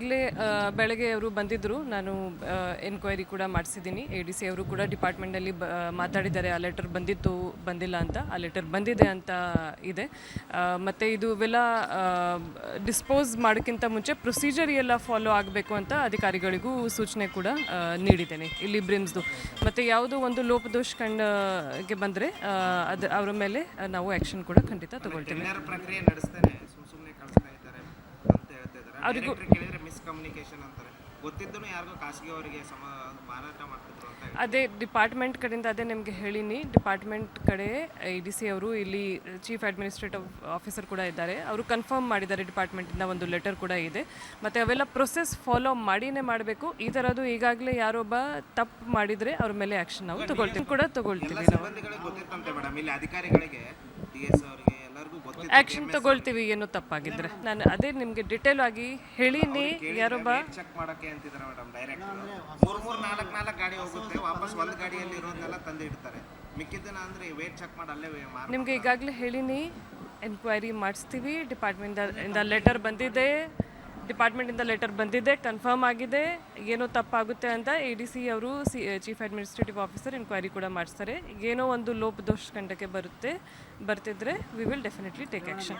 ಈಗಲೇ ಬೆಳಗ್ಗೆ ಅವರು ಬಂದಿದ್ದರು. ನಾನು ಎನ್ಕ್ವೈರಿ ಕೂಡ ಮಾಡಿಸಿದ್ದೀನಿ. ADC ಅವರು ಕೂಡ ಡಿಪಾರ್ಟ್ಮೆಂಟಲ್ಲಿ ಮಾತಾಡಿದ್ದಾರೆ. ಆ ಲೆಟರ್ ಬಂದಿತ್ತು ಬಂದಿಲ್ಲ ಅಂತ. ಆ ಲೆಟರ್ ಬಂದಿದೆ ಅಂತ ಇದೆ. ಮತ್ತು ಇದು ಇವೆಲ್ಲ ಡಿಸ್ಪೋಸ್ ಮಾಡೋಕ್ಕಿಂತ ಮುಂಚೆ ಪ್ರೊಸೀಜರ್ ಎಲ್ಲ ಫಾಲೋ ಆಗಬೇಕು ಅಂತ ಅಧಿಕಾರಿಗಳಿಗೂ ಸೂಚನೆ ಕೂಡ ನೀಡಿದ್ದೇನೆ ಇಲ್ಲಿ ಬ್ರಿಮ್ಸ್ದು. ಮತ್ತು ಯಾವುದೋ ಒಂದು ಲೋಪದೋಷ ಕಂಡಿಗೆ ಬಂದರೆ ಅದು ಅವರ ಮೇಲೆ ನಾವು ಆ್ಯಕ್ಷನ್ ಕೂಡ ಖಂಡಿತ ತಗೊಳ್ತೀವಿ. ಅವರಿಗೂ ಮಿಸ್ಕಮ್ಯುನಿಕೇಶನ್ ಅಂತಾರೆ, ಗೊತ್ತಿದ್ದೂ ಯಾರಿಗೂ ಖಾಸಗಿ ಅವರಿಗೆ ಮಾರಾಟ ಮಾಡ್ತಿದ್ರು ಅಂತ. ಅದೇ ಡಿಪಾರ್ಟ್ಮೆಂಟ್ ಕಡೆಯಿಂದ ಅದೇ ನಿಮಗೆ ಹೇಳೀನಿ. ಡಿಪಾರ್ಟ್ಮೆಂಟ್ ಕಡೆ ADC ಅವರು ಇಲ್ಲಿ ಚೀಫ್ ಅಡ್ಮಿನಿಸ್ಟ್ರೇಟಿವ್ ಆಫೀಸರ್ ಕೂಡ ಇದ್ದಾರೆ. ಅವರು ಕನ್ಫರ್ಮ್ ಮಾಡಿದ್ದಾರೆ. ಡಿಪಾರ್ಟ್ಮೆಂಟಿಂದ ಒಂದು ಲೆಟರ್ ಕೂಡ ಇದೆ. ಮತ್ತು ಅವೆಲ್ಲ ಪ್ರೊಸೆಸ್ ಫಾಲೋ ಮಾಡಿನೇ ಮಾಡಬೇಕು. ಈ ಥರದ್ದು ಈಗಾಗಲೇ ಯಾರೊಬ್ಬ ತಪ್ಪು ಮಾಡಿದರೆ ಅವ್ರ ಮೇಲೆ ಆ್ಯಕ್ಷನ್ ನಾವು ತಗೊಳ್ತೀವಿ ಗೊತ್ತಿತ್ತಂತೆ ಮೇಡಮ್, ಇಲ್ಲಿ ಅಧಿಕಾರಿಗಳಿಗೆ DS ಅವರಿಗೆ ಎಲ್ಲರಿಗೂ ಗೊತ್ತಿತ್ತು, ಆ್ಯಕ್ಷನ್ ತಗೊಳ್ತೀವಿ ಏನು ತಪ್ಪಾಗಿದ್ರೆ. ನಾನು ಅದೇ ನಿಮಗೆ ಡಿಟೇಲ್ ಆಗಿ ಹೇಳೀನಿ. ಯಾರೊಬ್ಬ ಚೆಕ್ ಮಾಡಕ್ಕೆ ಅಂತಿದ್ದಾರೆ ಮೇಡಮ್. ಡೈರೆಕ್ಟ್ 3-4 ಗಾಡಿ ಹೋಗುತ್ತೆ, ವಾಪಸ್ ಒಂದು ಗಾಡಿಯಲ್ಲಿ ಇರೋದನ್ನೆಲ್ಲ ತಂದು ಇಡ್ತಾರೆ. ಮಿಕ್ಕಿದ್ದನ್ನ ಅಂದ್ರೆ ವೇಟ್ ಚೆಕ್ ಮಾಡಿ ಅಲ್ಲೇ ನಿಮಗೆ ಈಗಾಗಲೇ ಹೇಳೀನಿ. ಎನ್ಕ್ವೈರಿ ಮಾಡಿಸ್ತೀವಿ. ಡಿಪಾರ್ಟ್ಮೆಂಟಿಂದ ಲೆಟರ್ ಬಂದಿದೆ, ಕನ್ಫರ್ಮ್ ಆಗಿದೆ. ಏನೋ ತಪ್ಪಾಗುತ್ತೆ ಅಂತ ADC ಅವರು ಚೀಫ್ ಅಡ್ಮಿನಿಸ್ಟ್ರೇಟಿವ್ ಆಫೀಸರ್ ಎನ್ಕ್ವೈರಿ ಕೂಡ ಮಾಡಿಸ್ತಾರೆ. ಏನೋ ಒಂದು ಲೋಪದೋಷ ಕಂಡಕ್ಕೆ ಬರ್ತಿದ್ರೆ we will definitely take action.